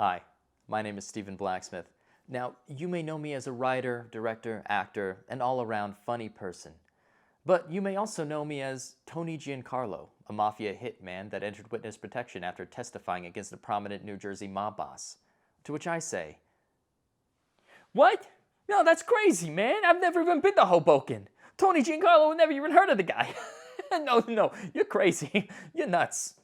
Hi, my name is Stephen Blacksmith. Now, you may know me as a writer, director, actor, and all-around funny person. But you may also know me as Tony Giancarlo, a mafia hitman that entered witness protection after testifying against a prominent New Jersey mob boss. To which I say, "What? No, that's crazy, man. I've never even been to Hoboken. Tony Giancarlo never even heard of the guy. No, you're crazy. You're nuts."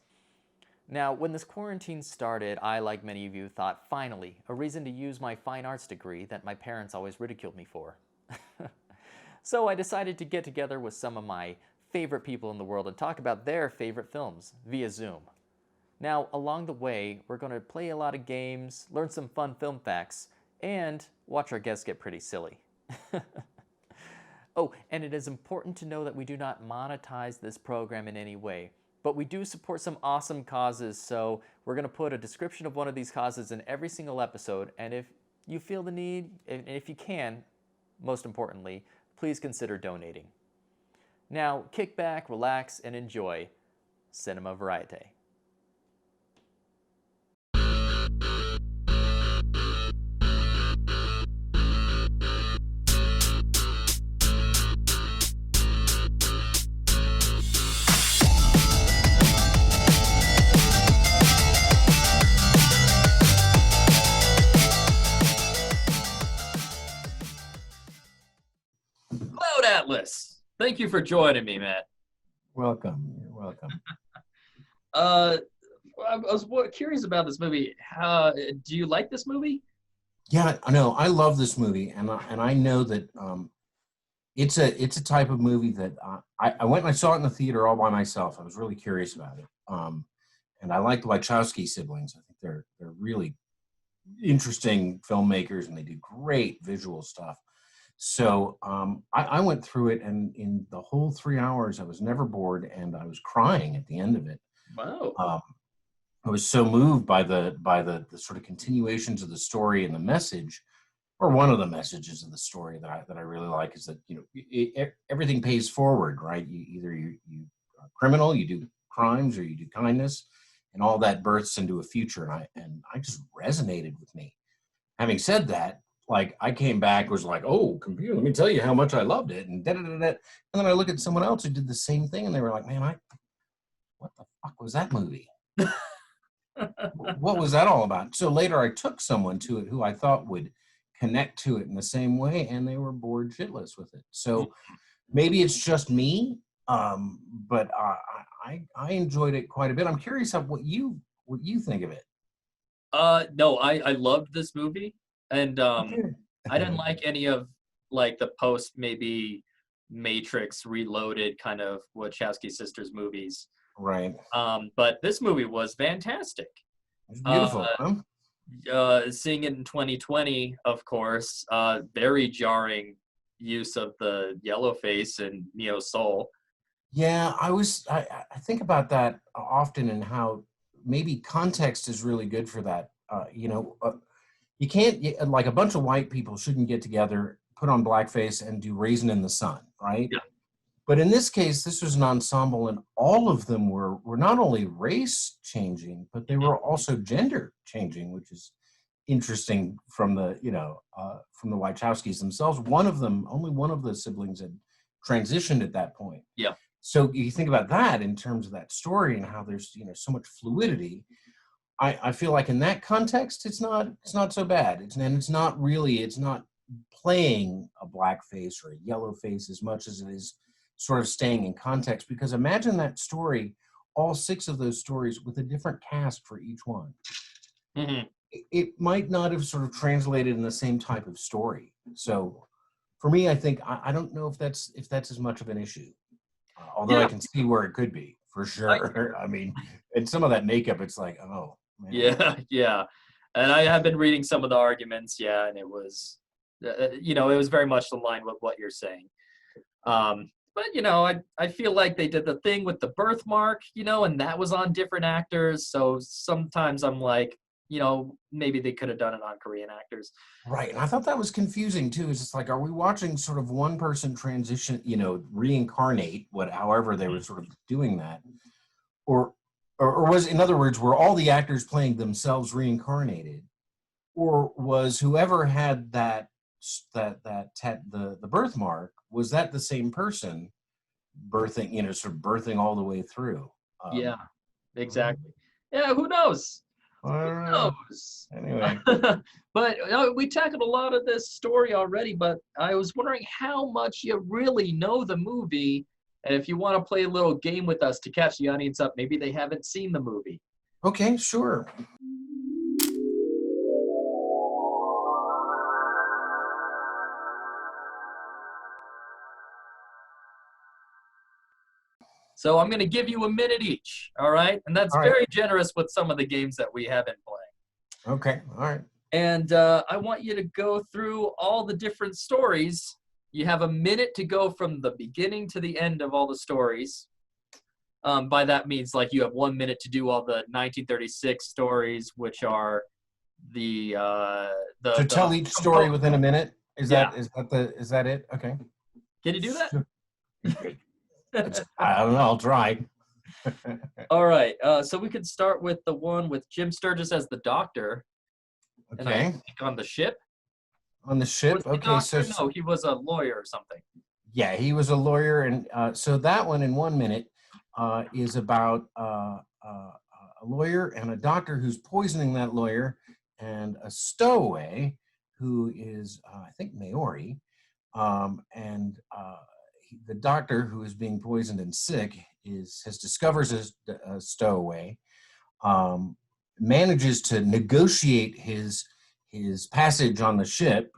Now, when this quarantine started, I, like many of you, thought, finally, a reason to use my fine arts degree that my parents always ridiculed me for. So I decided to get together with some of my favorite people in the world and talk about their favorite films via Zoom. Now, along the way, we're going to play a lot of games, learn some fun film facts, and watch our guests get pretty silly. Oh, and it is important to know that we do not monetize this program in any way. But we do support some awesome causes, so we're going to put a description of one of these causes in every single episode, and if you feel the need, and if you can, most importantly, please consider donating. Now, kick back, relax, and enjoy Cinema Variete. Cloud Atlas. Thank you for joining me, Matt. Welcome. You're welcome. I was curious about this movie. Do you like this movie? Yeah, I know. I love this movie, and I know that it's a type of movie that I went and I saw it in the theater all by myself. I was really curious about it, and I like the Wachowski siblings. I think they're really interesting filmmakers, and they do great visual stuff. So I went through it, and in the whole 3 hours, I was never bored, and I was crying at the end of it. Wow. I was so moved by the sort of continuations of the story and the message, or one of the messages of the story that I really like is that everything pays forward, right? You are criminal, you do crimes, or you do kindness, and all that births into a future. And I just resonated with me. Having said that, like I came back was like, oh, computer, let me tell you how much I loved it, and and then I look at someone else who did the same thing, and they were like, man, what the fuck was that movie? What was that all about? So later I took someone to it who I thought would connect to it in the same way, and they were bored shitless with it. So maybe it's just me, but I enjoyed it quite a bit. I'm curious of what you think of it. No, I loved this movie, and I didn't like any of like the post maybe Matrix Reloaded kind of Wachowski sisters movies. Right. But this movie was fantastic. It's beautiful. Seeing it in 2020, of course, very jarring use of the yellow face and Neo Soul. Yeah, I think about that often, and how maybe context is really good for that. You can't, like, a bunch of white people shouldn't get together, put on blackface, and do Raisin in the Sun, right? Yeah. But in this case, this was an ensemble, and all of them were not only race changing, but they were also gender changing, which is interesting from the Wachowskis themselves. Only one of the siblings had transitioned at that point. Yeah. So you think about that in terms of that story and how there's so much fluidity. I feel like in that context, it's not so bad. It's not playing a black face or a yellow face as much as it is sort of staying in context. Because imagine that story, all 6 of those stories with a different cast for each one. Mm-hmm. It might not have sort of translated in the same type of story. So for me, I think I don't know if that's as much of an issue. Although Yeah. I can see where it could be, for sure. I mean, and some of that makeup, it's like, oh, man. Yeah. And I have been reading some of the arguments, and it was, it was very much aligned with what you're saying. But, I feel like they did the thing with the birthmark, and that was on different actors. So sometimes I'm like, maybe they could have done it on Korean actors. Right. And I thought that was confusing too. It's just like, are we watching sort of one person transition, reincarnate, however they were sort of doing that? Or was, in other words, were all the actors playing themselves reincarnated? Or was whoever had the birthmark, was that the same person birthing, sort of birthing all the way through? Yeah, Um, exactly. Yeah, who knows? I Who don't know. knows? Anyway, But we tackled a lot of this story already, but I was wondering how much you really know the movie. And if you want to play a little game with us to catch the audience up, maybe they haven't seen the movie. okay, sure. So I'm going to give you a minute each, all right? And that's All right. very generous with some of the games that we have been playing. Okay. All right. And I want you to go through all the different stories. You have a minute to go from the beginning to the end of all the stories. By that means, like, you have 1 minute to do all the 1936 stories, which are To tell each story within a minute. Is Yeah. that it? Okay. Can you do that? I don't know. I'll try. All right. So we could start with the one with Jim Sturgis as the doctor. And I Okay. think on the ship. On the ship. Was he a Okay. doctor? So No, he was a lawyer or something. yeah, he was a lawyer, and so that one in 1 minute is about a lawyer and a doctor who's poisoning that lawyer, and a stowaway who is, I think, Maori, and the doctor who is being poisoned and sick discovers a stowaway, manages to negotiate his passage on the ship,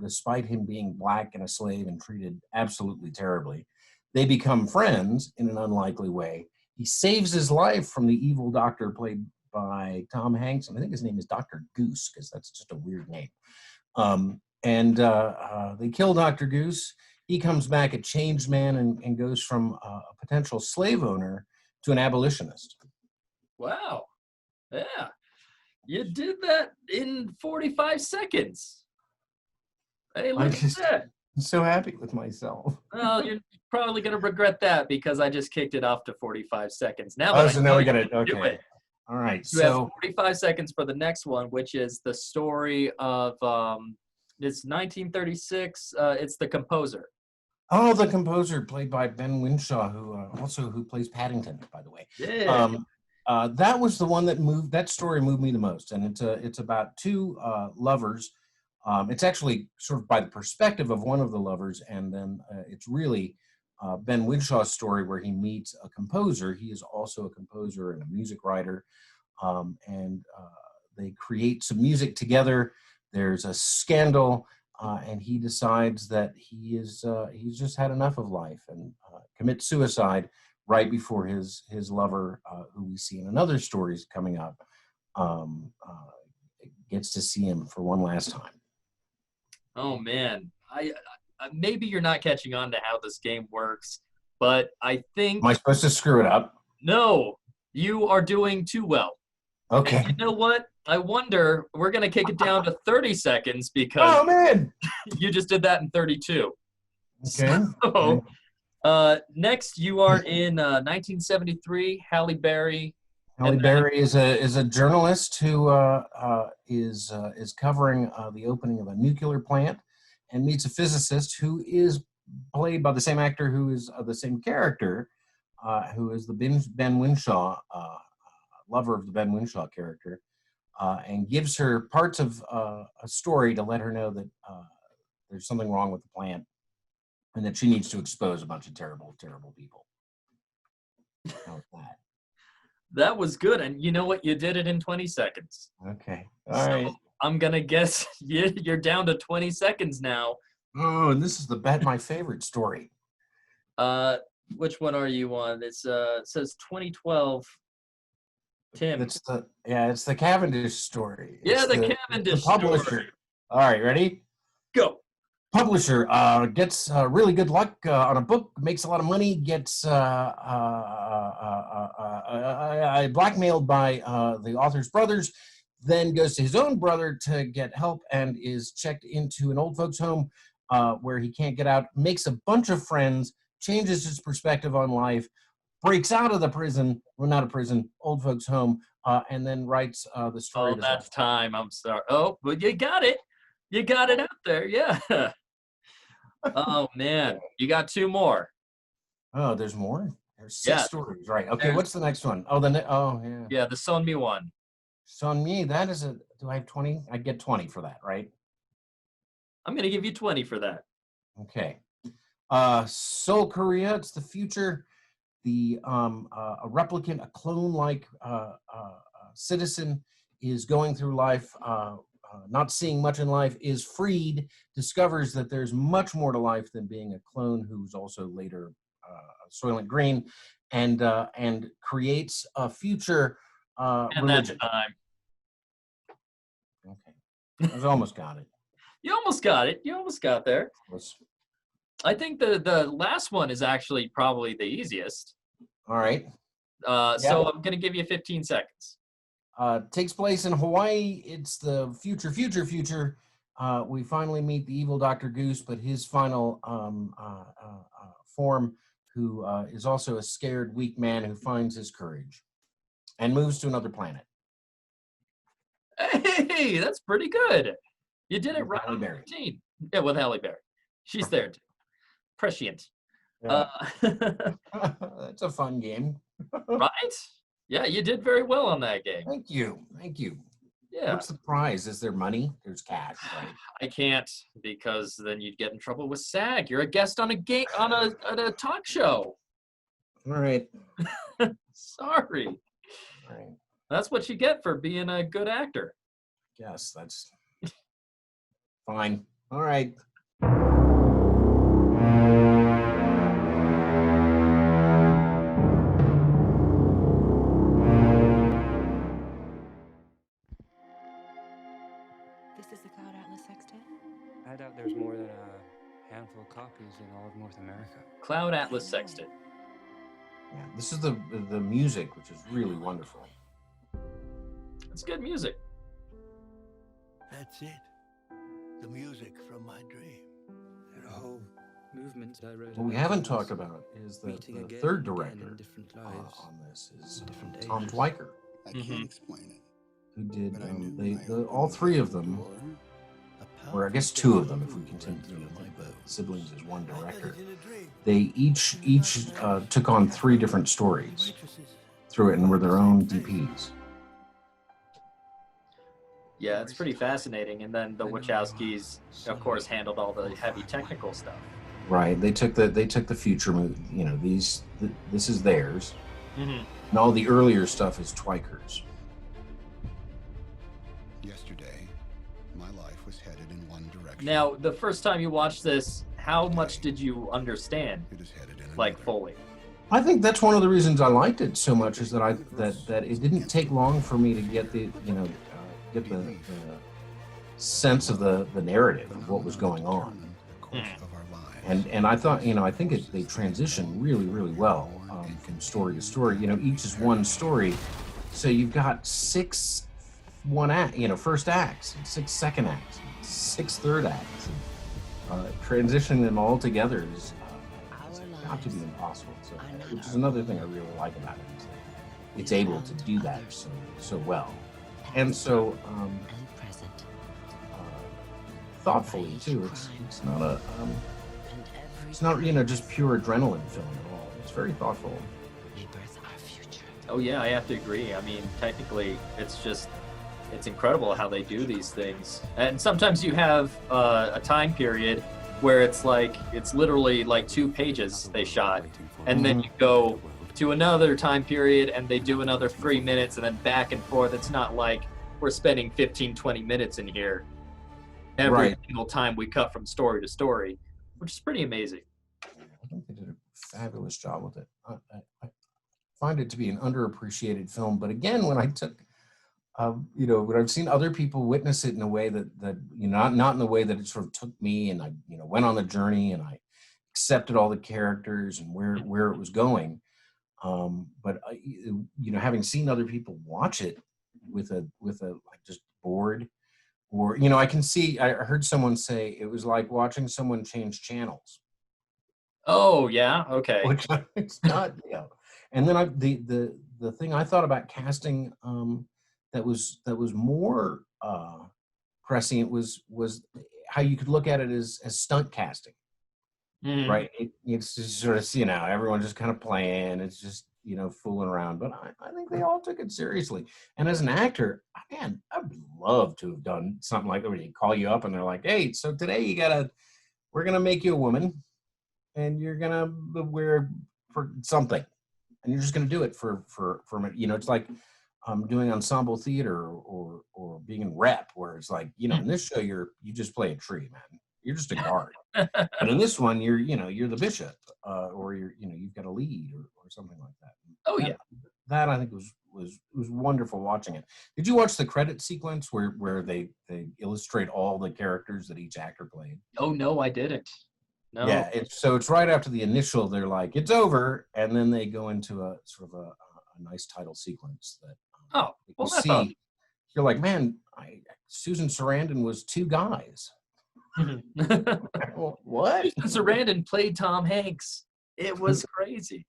despite him being black and a slave and treated absolutely terribly. They become friends in an unlikely way. He saves his life from the evil doctor played by Tom Hanks, and I think his name is Dr. Goose, because that's just a weird name. And they kill Dr. Goose. He comes back a changed man and goes from a potential slave owner to an abolitionist. Wow. Yeah. You did that in 45 seconds. Hey, look at that. I'm so happy with myself. Well, you're probably going to regret that because I just kicked it off to 45 seconds. Now Oh, that so I now know we you got it. can do Okay. it, All right. you have So 45 seconds for the next one, which is the story of it's 1936. It's The Composer. oh, the composer played by Ben Winshaw, who plays Paddington, by the way. Yeah. That was the one that story moved me the most, and it's about two lovers. It's actually sort of by the perspective of one of the lovers, and then it's really Ben Winshaw's story where he meets a composer. He is also a composer and a music writer, and they create some music together. There's a scandal, and he decides that he's just had enough of life and commits suicide right before his lover, who we see in another stories coming up, gets to see him for one last time. Oh man, I maybe you're not catching on to how this game works, but I think Am I supposed to screw it up? no, you are doing too well. Okay. And you know what? I wonder, we're going to kick it down to 30 seconds because Oh man. you just did that in 32. Okay. So, next you are in 1973, Halle Berry. Halle Berry is a journalist who is covering the opening of a nuclear plant, and meets a physicist who is played by the same actor who is the same character, who is the Ben Winshaw, lover of the Ben Winshaw character, and gives her parts of a story to let her know that there's something wrong with the plant, and that she needs to expose a bunch of terrible, terrible people. How was that? That was good, and you know what? You did it in 20 seconds. Okay. All right. I'm going to guess you're down to 20 seconds now. Oh, and this is my favorite story. Which one are you on? It says 2012. Tim. It's the Cavendish story. Yeah, the Cavendish publisher. story. All right, ready? Go. Publisher gets really good luck on a book, makes a lot of money, gets blackmailed by the author's brothers, then goes to his own brother to get help and is checked into an old folks home where he can't get out, makes a bunch of friends, changes his perspective on life, breaks out of the prison, well, not a prison, old folks home, and then writes the story. Oh, that's time. I'm sorry. Oh, but you got it. You got it out there. Yeah. Oh man, you got two more. Oh, there's more. There's 6 Yeah. stories, right? Okay, what's the next one? Oh, yeah. Yeah, the Sonmi one. Sonmi, that is a. Do I have 20? I get 20 for that, right? I'm gonna give you 20 for that. Okay. Seoul, Korea. It's the future. A replicant, a clone-like citizen is going through life, not seeing much in life, is freed, discovers that there's much more to life than being a clone, who's also later Soylent Green, and creates a future And religion. that's time. Okay, I almost got it. You almost got it. You almost got there. I think the last one is actually probably the easiest. All right. So I'm gonna give you 15 seconds. Takes place in Hawaii. It's the future. We finally meet the evil Dr. Goose, but his final form, who is also a scared, weak man who finds his courage and moves to another planet. Hey, that's pretty good. You did it right Halle on Berry. 15. Yeah, with Halle Berry. She's there too. Prescient. Yeah. That's a fun game. Right? Yeah, you did very well on that game. Thank you. Yeah. What's the prize? Is there money? There's cash, right? I can't, because then you'd get in trouble with SAG. You're a guest on a game on a talk show. All right. Sorry. All right. That's what you get for being a good actor. Yes, that's fine. All right. This is the Cloud Atlas Sextet? I doubt there's more than a handful of copies in all of North America. Cloud Atlas Sextet. Yeah, this is the music, which is really wonderful. It's good music. That's it. The music from my dream. There are whole movements I wrote. What we haven't talked about is the again third and again director in different lives, on this is different Tom ages. Twyker, I can't explain it. who did But I knew all 3 of them, or I guess 2 of them, if we continue the siblings as one director. They each took on 3 different stories through it and were their own DPs. Yeah, it's pretty fascinating. And then the Wachowskis, of course, handled all the heavy technical stuff. Right. They took the future movie. You know, this is theirs, Mm-hmm. and all the earlier stuff is Twyker's. Yesterday, my life was headed in one direction. Now, the first time you watched this, how much did you understand, It is headed in like, another. fully? I think that's one of the reasons I liked it so much, is that that it didn't take long for me to get the sense of the narrative of what was going on. The course of our lives. And I thought, I think they transition really, really well from story to story. Each is one story, so you've got 6 first acts, and 6 second acts, and 6 third acts. And, transitioning them all together is got to be impossible. So, which is another thing I really like about it, is that it's able to do that so well, and so thoughtfully too. It's not just pure adrenaline film at all. It's very thoughtful. Oh, yeah, I have to agree. I mean, technically, it's incredible how they do these things. And sometimes you have a time period where it's literally like 2 pages they shot. And then you go to another time period and they do another 3 minutes, and then back and forth. It's not like we're spending 15, 20 minutes in here every single time we cut from story to story, which is pretty amazing. I think they did a fabulous job with it. I find it to be an underappreciated film, but again, when I took, when I've seen other people witness it in a way that not in the way that it sort of took me, and I went on the journey and I accepted all the characters and where it was going. But having seen other people watch it with a just bored, or I heard someone say it was like watching someone change channels. Oh, yeah, okay. Which it's not, and then the the thing I thought about casting that was more prescient was how you could look at it as stunt casting, Mhm. right? It's just sort of, everyone's just kind of playing. It's just, fooling around. But I think they all took it seriously. And as an actor, man, I'd love to have done something like that where they call you up and they're like, hey, so today we're going to make you a woman and you're going to wear for something. And you're just going to do it for a minute. It's like doing ensemble theater or being in rep, where it's like, in this show, you just play a tree, man. You're just a guard. But in this one, you're the bishop, or you've got a lead or something like that. Oh, yeah. That I think was wonderful watching it. Did you watch the credit sequence where they illustrate all the characters that each actor played? Oh, no, I didn't. No. Yeah, it's right after the initial. They're like, it's over, and then they go into a sort of a nice title sequence that. Oh, well, you see. You're like, man, Susan Sarandon was two guys. What? Sarandon played Tom Hanks. It was crazy.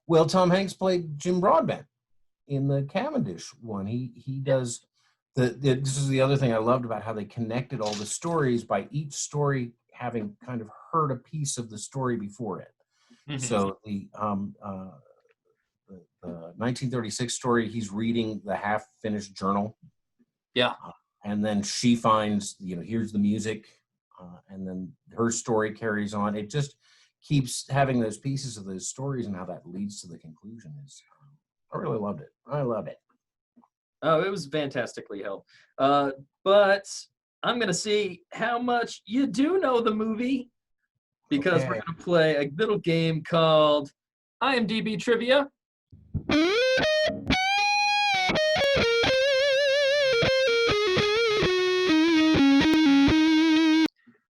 Well, Tom Hanks played Jim Broadbent in the Cavendish one. He does this is the other thing I loved about how they connected all the stories by each story having kind of heard a piece of the story before it. Mhm. So the 1936 story, he's reading the half-finished journal. Yeah. And then she finds, here's the music, and then her story carries on. It just keeps having those pieces of those stories and how that leads to the conclusion. I really loved it. I love it. Oh, it was fantastically held. But I'm going to see how much you do know the movie, because we're going to play a little game called IMDb Trivia.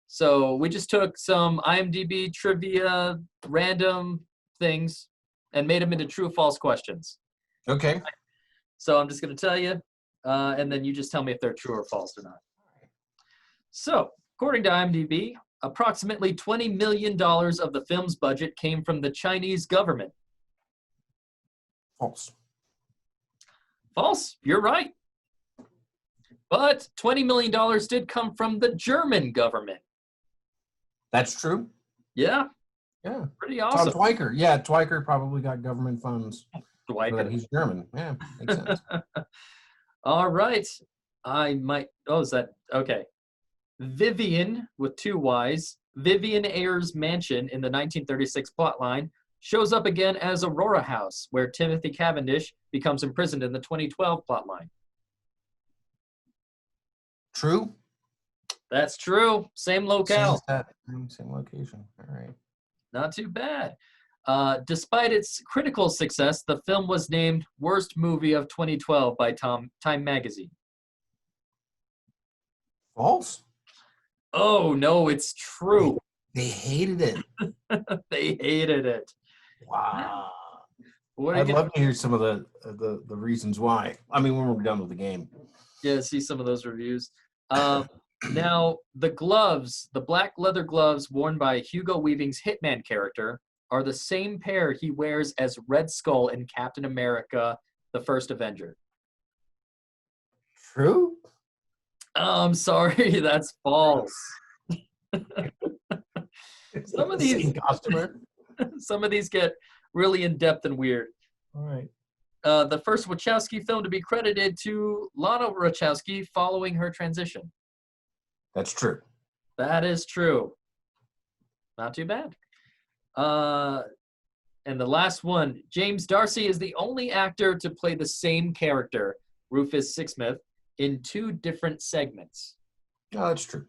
So we just took some IMDb Trivia random things and made them into true or false questions. Okay. So I'm just going to tell you, and then you just tell me if they're true or false or not. So, according to IMDb, approximately $20 million of the film's budget came from the Chinese government. False. False. You're right. But $20 million did come from the German government. That's true. Yeah. Yeah. Pretty awesome. Tom Twyker. Yeah, Twyker probably got government funds. Twyker. He's German. Yeah, makes sense. All right. I might. Oh, is that okay? Vivian with two Y's. Vivian Ayers' mansion in the 1936 plotline shows up again as Aurora House, where Timothy Cavendish becomes imprisoned in the 2012 plotline. True. That's true. Same locale. Same location. All right. Not too bad. Despite its critical success, the film was named Worst Movie of 2012 by Time Magazine. False. Oh, no, it's true. They hated it. They hated it. Wow. I'd love to hear some of the reasons why. I mean, when we're done with the game. Yeah, see some of those reviews. Now, the gloves, the black leather gloves worn by Hugo Weaving's Hitman character, are the same pair he wears as Red Skull in Captain America, the First Avenger. True? I'm sorry, that's false. Some of these customer. Some of these get really in-depth and weird. All right. The first Wachowski film to be credited to Lana Wachowski following her transition. That's true. That is true. Not too bad. And the last one, James Darcy is the only actor to play the same character, Rufus Sixsmith, in two different segments. Oh, that's true.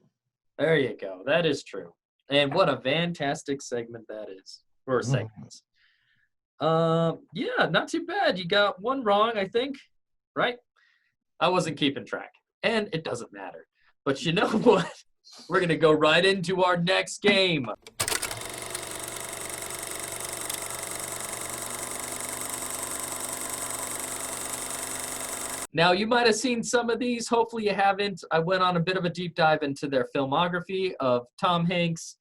There you go. That is true. And what a fantastic segment that is. Or segments. Yeah, not too bad. You got one wrong, I think. Right? I wasn't keeping track. And it doesn't matter. But you know what? We're going to go right into our next game. Now, you might have seen some of these. Hopefully you haven't. I went on a bit of a deep dive into their filmography of Tom Hanks,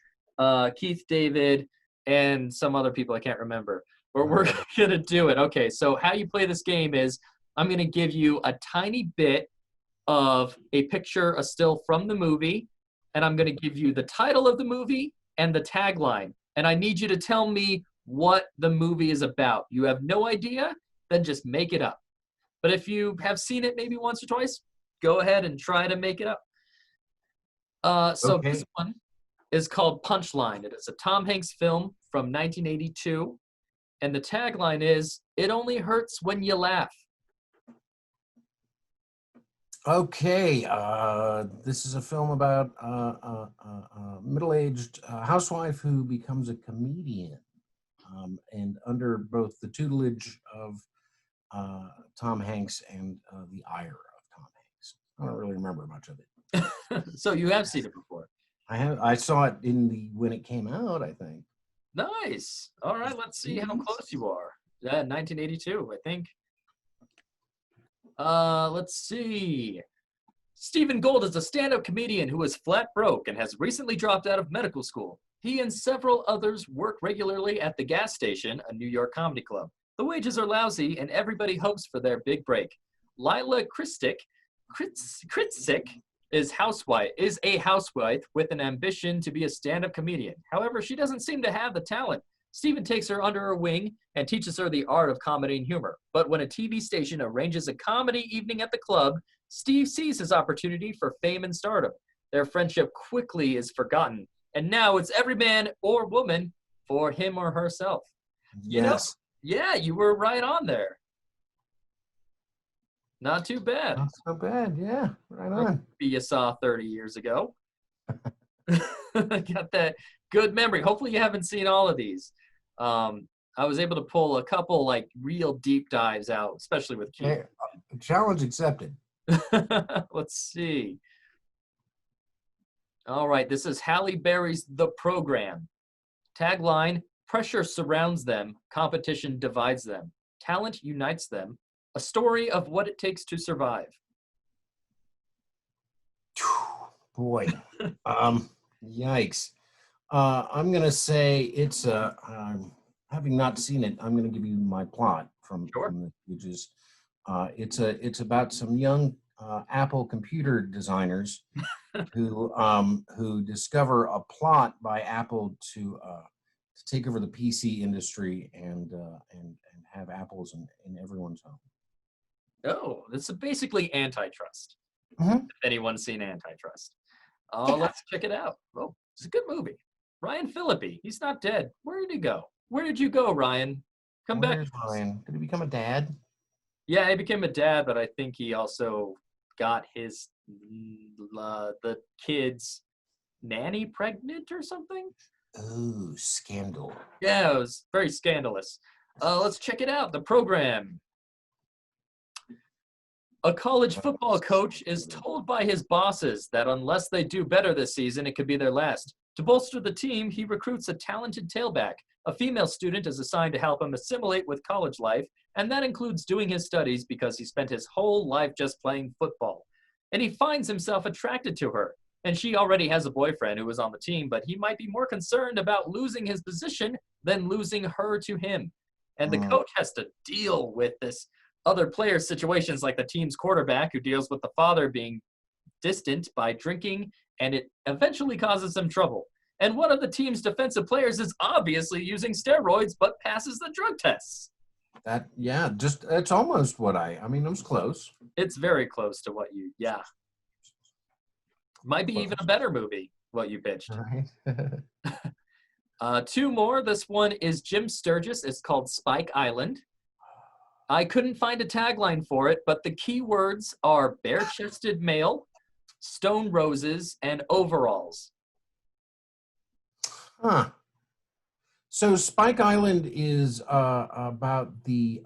Keith David, and some other people I can't remember. We're gonna do it. Okay, so how you play this game is I'm gonna give you a tiny bit of a picture, a still from the movie, and I'm gonna give you the title of the movie and the tagline. And I need you to tell me what the movie is about. You have no idea, then just make it up. But if you have seen it maybe once or twice, go ahead and try to make it up. So Okay. this one is called Punchline. It is a Tom Hanks film from 1982. And the tagline is, "It only hurts when you laugh." Okay, this is a film about a middle-aged housewife who becomes a comedian, and under both the tutelage of Tom Hanks and the ire of Tom Hanks. I don't really remember much of it. So you have seen it before. I saw it when it came out, I think. Nice. All right, let's see how close you are. Yeah, 1982, I think. Let's see. Stephen Gold is a stand-up comedian who is flat broke and has recently dropped out of medical school. He and several others work regularly at the Gas Station, a New York comedy club. The wages are lousy, and everybody hopes for their big break. Lila Kritsick is a housewife with an ambition to be a stand-up comedian. However, she doesn't seem to have the talent. Stephen takes her under her wing and teaches her the art of comedy and humor. But when a TV station arranges a comedy evening at the club, Steve sees his opportunity for fame and stardom. Their friendship quickly is forgotten, and now it's every man or woman for him or herself. Yes. Yeah, you were right on there. Not too bad. Not so bad, yeah. Right on. You saw 30 years ago. Got that good memory. Hopefully you haven't seen all of these. I was able to pull a couple like real deep dives out, especially with Keith. Hey, challenge accepted. Let's see. All right, this is Halle Berry's The Program. Tagline, pressure surrounds them, competition divides them, talent unites them, a story of what it takes to survive. Boy, yikes. I'm going to say it's having not seen it, I'm going to give you my plot from the pages. It's about some young Apple computer designers who discover a plot by Apple to take over the PC industry and have apples in everyone's home. Oh, this is basically Antitrust. Mm-hmm. If anyone's seen Antitrust. Let's check it out. Oh, it's a good movie. Ryan Phillippe, he's not dead. Where did he go? Where did you go, Ryan? Come back. Ryan? Did he become a dad? Yeah, he became a dad, but I think he also got his the kid's nanny pregnant or something. Oh, scandal. Yeah, it was very scandalous. Let's check it out. The Program. A college football coach is told by his bosses that unless they do better this season, it could be their last. To bolster the team, he recruits a talented tailback. A female student is assigned to help him assimilate with college life, and that includes doing his studies because he spent his whole life just playing football. And he finds himself attracted to her. And she already has a boyfriend who is on the team, but he might be more concerned about losing his position than losing her to him. And the coach has to deal with this other players' situations, like the team's quarterback who deals with the father being distant by drinking, and it eventually causes him trouble. And one of the team's defensive players is obviously using steroids, but passes the drug tests. It's almost what it was close. It's very close to what you, Might be even a better movie, what you pitched. Right. Two more. This one is Jim Sturgis. It's called Spike Island. I couldn't find a tagline for it, but the key words are bare-chested male, stone roses, and overalls. Huh. So Spike Island is about the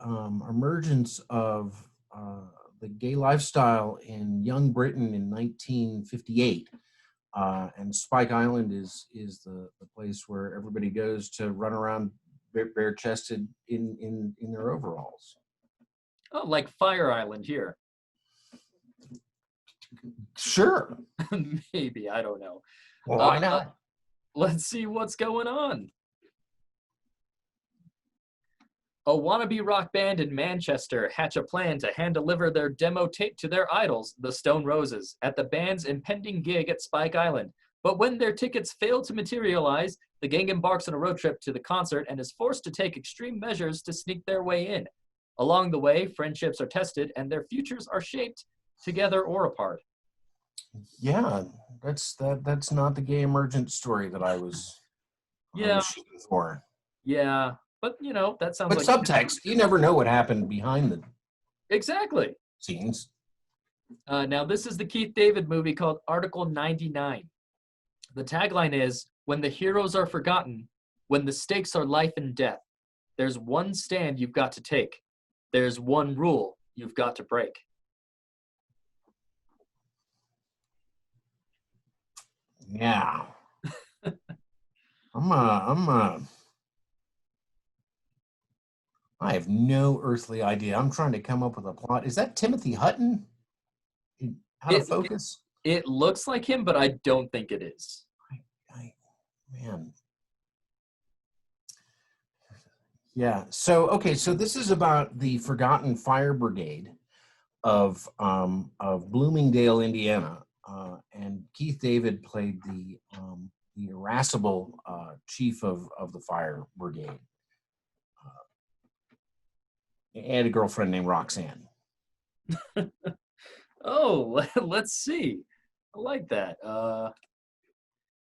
emergence of the gay lifestyle in young Britain in 1958. And Spike Island is the place where everybody goes to run around bare-chested in their overalls. Oh, like Fire Island here. Sure. Maybe, I don't know. Well, why not? Let's see what's going on. A wannabe rock band in Manchester hatch a plan to hand-deliver their demo tape to their idols, the Stone Roses, at the band's impending gig at Spike Island. But when their tickets fail to materialize, the gang embarks on a road trip to the concert and is forced to take extreme measures to sneak their way in. Along the way, friendships are tested and their futures are shaped, together or apart. Yeah, that's not the gay emergent story that I was shooting for. Yeah, but that sounds But like subtext, you never know what happened behind the exactly. scenes. Now, this is the Keith David movie called Article 99. The tagline is, when the heroes are forgotten, when the stakes are life and death, there's one stand you've got to take. There's one rule you've got to break. Yeah. I have no earthly idea. I'm trying to come up with a plot. Is that Timothy Hutton? Out of focus? It looks like him, but I don't think it is. Man. Yeah. So this is about the Forgotten Fire Brigade of Bloomingdale, Indiana, and Keith David played the irascible chief of the fire brigade. He had a girlfriend named Roxanne. Oh, let's see. I like that.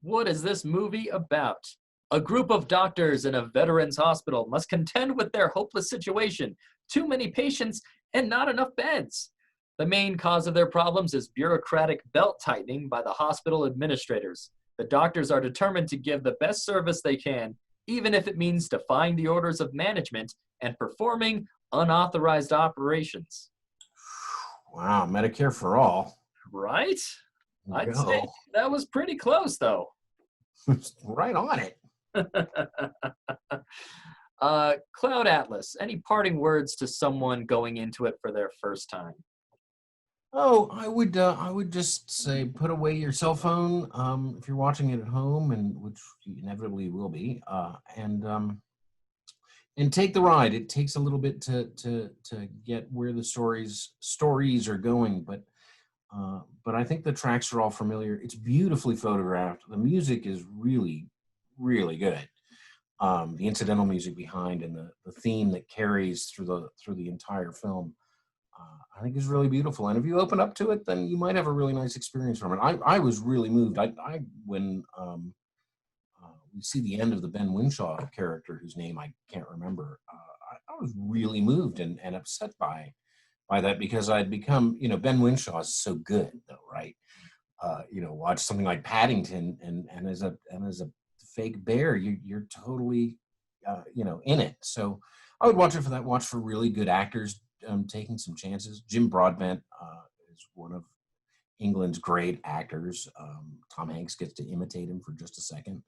What is this movie about? A group of doctors in a veterans hospital must contend with their hopeless situation. Too many patients and not enough beds. The main cause of their problems is bureaucratic belt-tightening by the hospital administrators. The doctors are determined to give the best service they can, even if it means defying the orders of management and performing unauthorized operations. Wow, Medicare for all. Right? I'd say that was pretty close, though. Right on it. Cloud Atlas, any parting words to someone going into it for their first time? Oh, I would just say put away your cell phone if you're watching it at home, and which you inevitably will be, and take the ride. It takes a little bit to get where the stories are going, but I think the tracks are all familiar. It's beautifully photographed. The music is really, really good. The incidental music behind and the theme that carries through the entire film, I think is really beautiful. And if you open up to it, then you might have a really nice experience from it. I was really moved. When we see the end of the Ben Winshaw character, whose name I can't remember, I was really moved and upset by that, because I'd become, Ben Winshaw is so good though, right? Watch something like Paddington, and as a fake bear, you're totally, in it. So I would watch it for that. Watch for really good actors taking some chances. Jim Broadbent is one of England's great actors. Tom Hanks gets to imitate him for just a second.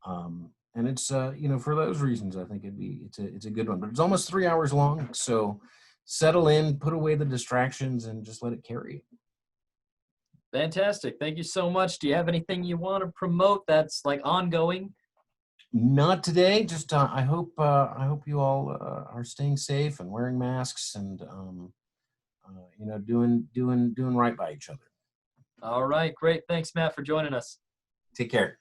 And it's for those reasons, I think it's a good one. But it's almost 3 hours long, so settle in, put away the distractions, and just let it carry you. Fantastic. Thank you so much. Do you have anything you want to promote that's like ongoing? Not today. Just I hope you all are staying safe and wearing masks and doing right by each other. All right, great. Thanks, Matt, for joining us. Take care.